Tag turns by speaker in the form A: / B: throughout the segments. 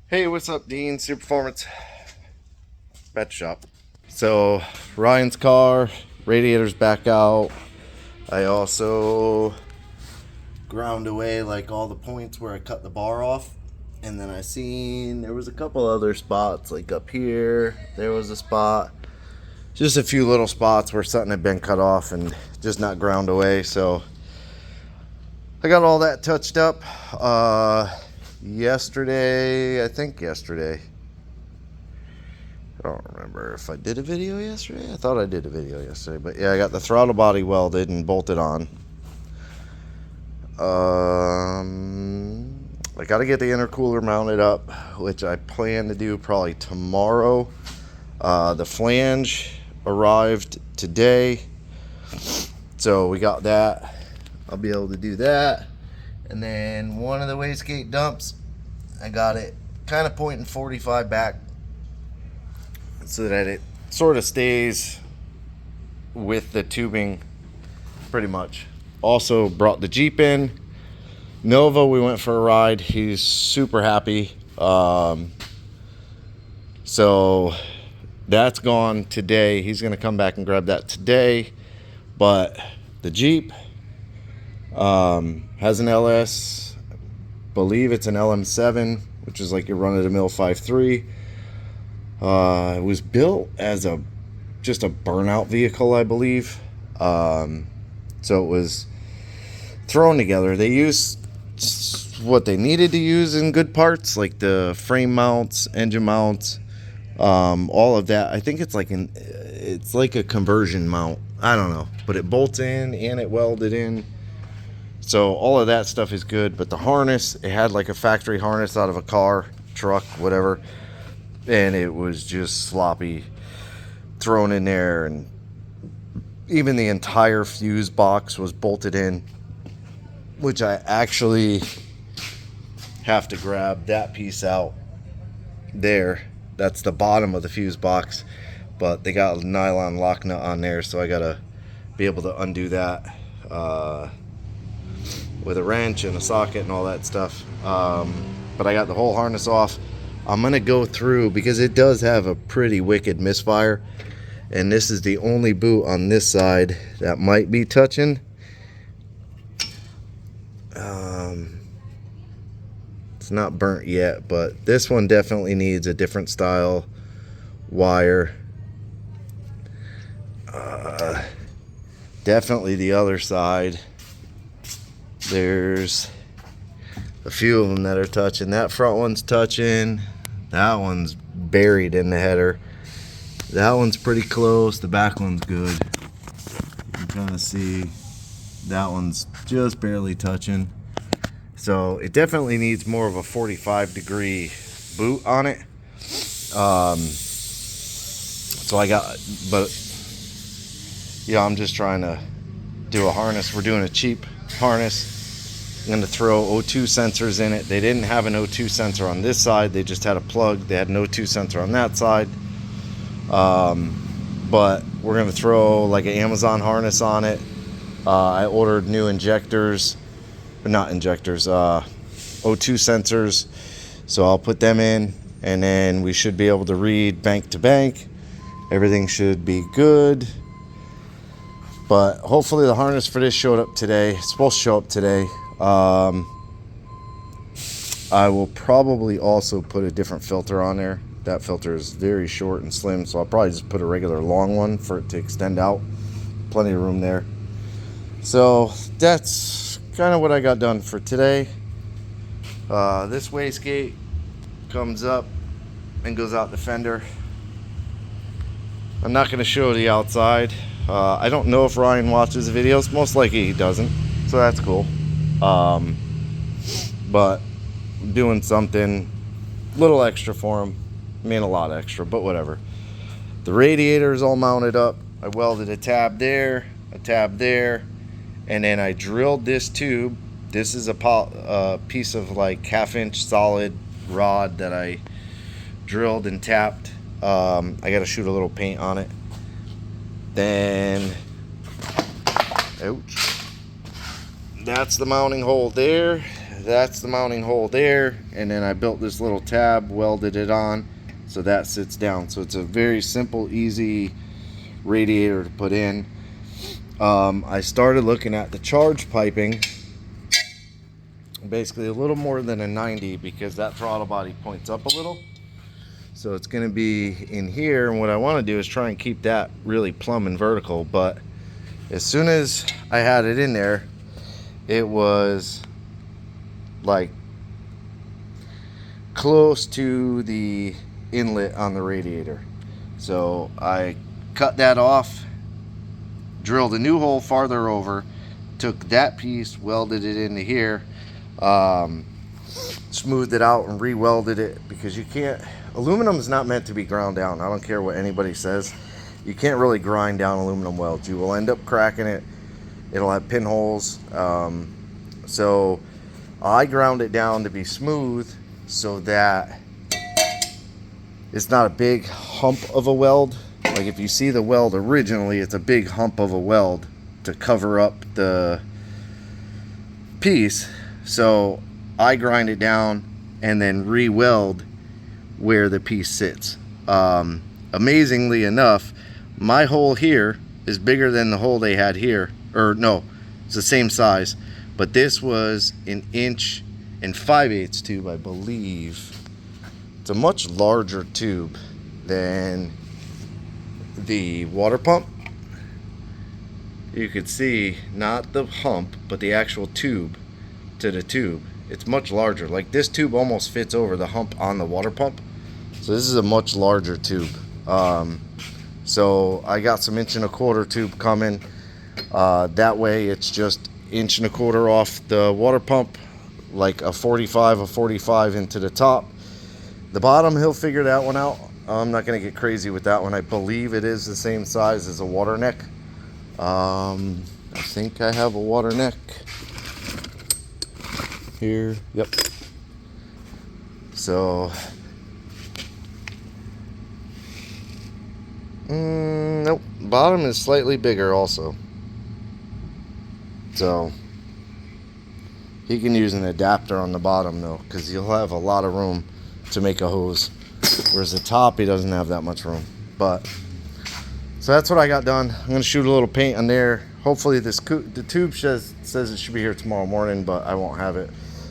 A: Hey, what's up, Dean? Super Performance Pet Shop. So, Ryan's car, radiator's back out. I also ground away like all the points where I cut the bar off. And then I seen there was a couple other spots, like up here, there was a spot. Just a few little spots where something had been cut off and just not ground away. So, I got all that touched up. Yesterday, I don't remember if I did a video yesterday. I thought I did a video yesterday, but yeah, I got the throttle body welded and bolted on. I got to get the intercooler mounted up, which I plan to do probably tomorrow. The flange arrived today, so we got that. I'll be able to do that. And then one of the wastegate dumps, I got it kind of pointing 45 back so that it sort of stays with the tubing pretty much. Also brought the Jeep in. Nova, we went for a ride. He's super happy. So that's gone today. He's going to come back and grab that today. But the Jeep has an LS, believe it's an LM7, which is like your run-of-the-mill 5.3. It was built as just a burnout vehicle, I believe. So it was thrown together. They used what they needed to use in good parts, like the frame mounts, engine mounts, all of that. I think it's like a conversion mount. I don't know, but it bolts in and it welded in. So all of that stuff is good, but the harness, it had like a factory harness out of a car, truck, whatever, and it was just sloppy thrown in there, and even the entire fuse box was bolted in, which I actually have to grab that piece out there. That's the bottom of the fuse box, but they got a nylon lock nut on there, so I gotta be able to undo that with a wrench and a socket and all that stuff. But I got the whole harness off. I'm gonna go through, because it does have a pretty wicked misfire, and this is the only boot on this side that might be touching. It's not burnt yet, but this one definitely needs a different style wire. Definitely the other side. There's a few of them that are touching. That front one's touching. That one's buried in the header. That one's pretty close. The back one's good. You can kind of see that one's just barely touching. So it definitely needs more of a 45-degree boot on it. So I got, but yeah, I'm just trying to do a harness. We're doing a cheap harness. I'm going to throw O2 sensors in it. They didn't have an O2 sensor on this side. They just had a plug. They had an O2 sensor on that side. But we're going to throw like an Amazon harness on it. I ordered new injectors, or not injectors, O2 sensors. So I'll put them in, and then we should be able to read bank to bank. Everything should be good. But hopefully the harness for this showed up today. It's supposed to show up today. I will probably also put a different filter on there. That filter is very short and slim, so I'll probably just put a regular long one for it to extend out. Plenty of room there. So that's kind of what I got done for today. This wastegate comes up and goes out the fender. I'm not going to show the outside. I don't know if Ryan watches the videos. Most likely he doesn't, so that's cool. But I'm doing something a little extra for him. I mean, a lot extra, but whatever. The radiator is all mounted up. I welded a tab there, and then I drilled this tube. This is a piece of like half-inch solid rod that I drilled and tapped. I got to shoot a little paint on it. Then, ouch. That's the mounting hole there. that's the mounting hole there, and then I built this little tab, welded it on so that sits down. So it's a very simple, easy radiator to put in. I started looking at the charge piping, basically a little more than a 90, because that throttle body points up a little. So it's going to be in here, and what I want to do is try and keep that really plumb and vertical. But as soon as I had it in there, it was like close to the inlet on the radiator. So I cut that off, drilled a new hole farther over, took that piece, welded it into here, smoothed it out and re-welded it, because you can't, aluminum is not meant to be ground down. I don't care what anybody says. You can't really grind down aluminum welds. You will end up cracking it. It'll have pinholes. So I ground it down to be smooth so that it's not a big hump of a weld. Like if you see the weld originally, it's a big hump of a weld to cover up the piece. So I grind it down and then re-weld where the piece sits. Amazingly enough, my hole here is bigger than the hole they had here. Or no, it's the same size, but this was an 1 5/8" tube, I believe. It's a much larger tube than the water pump. You could see not the hump, but the actual tube to the tube. It's much larger. Like this tube almost fits over the hump on the water pump. So this is a much larger tube. So I got some 1 1/4" tube coming. That way it's just 1 1/4" off the water pump, like a 45 into the top. The bottom, he'll figure that one out. I'm not going to get crazy with that one. I believe it is the same size as a water neck. I think I have a water neck here. Yep. So nope, bottom is slightly bigger also. So he can use an adapter on the bottom though, because he'll have a lot of room to make a hose, whereas the top he doesn't have that much room. But so that's what I got done. I'm gonna shoot a little paint on there. Hopefully the tube says it should be here tomorrow morning, but I won't have it.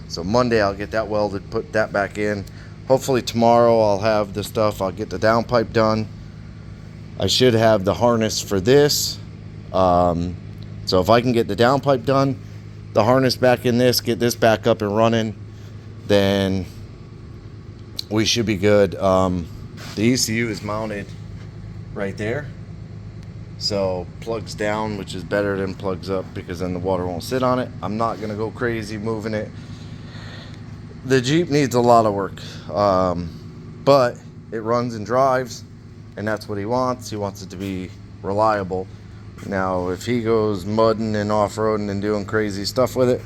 A: So Monday I'll get that welded, put that back in. Hopefully tomorrow I'll have the stuff. I'll get the downpipe done. I should have the harness for this. So if I can get the downpipe done, the harness back in this, get this back up and running, then we should be good. The ECU is mounted right there. So plugs down, which is better than plugs up, because then the water won't sit on it. I'm not gonna go crazy moving it. The Jeep needs a lot of work, but it runs and drives, and that's what he wants. He wants it to be reliable. Now, if he goes mudding and off-roading and doing crazy stuff with it,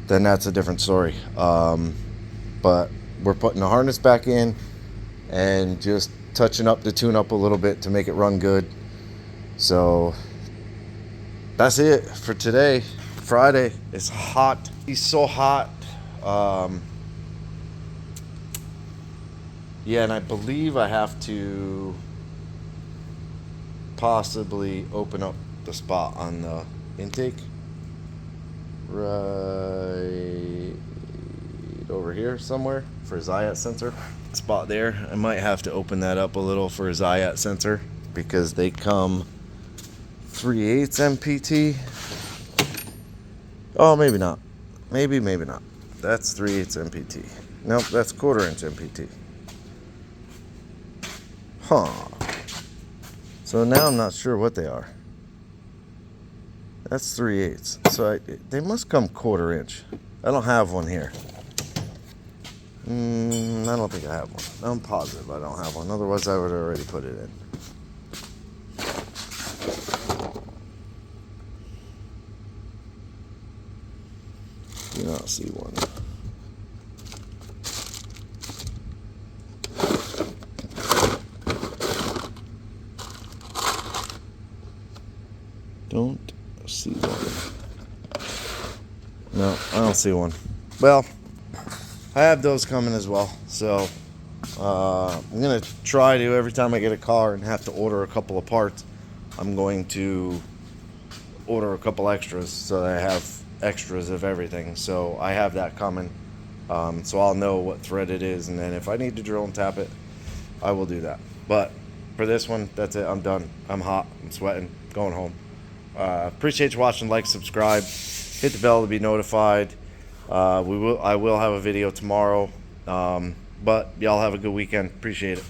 A: then that's a different story. But we're putting the harness back in and just touching up the tune-up a little bit to make it run good. So that's it for today. Friday. It's hot. He's so hot. Yeah, and I believe I have to possibly open up the spot on the intake right over here somewhere for his IAT sensor spot there. I might have to open that up a little for his IAT sensor, because they come 3/8 MPT. Oh, maybe not. Maybe not. That's 3/8 MPT. Nope, that's 1/4 inch MPT. Huh. So now I'm not sure what they are. That's 3/8. So they must come 1/4 inch. I don't have one here. I don't think I have one. I'm positive I don't have one. Otherwise I would have already put it in. Do not see one. Don't see one. No, I don't see one. well, I have those coming as well. So I'm gonna try to, every time I get a car and have to order a couple of parts, I'm going to order a couple extras so that I have extras of everything. So I have that coming. So I'll know what thread it is, and then if I need to drill and tap it, I will do that. But for this one, that's it. I'm done. I'm hot. I'm sweating. Going home. Appreciate you watching. Like, subscribe, hit the bell to be notified. I will have a video tomorrow. But y'all have a good weekend. Appreciate it.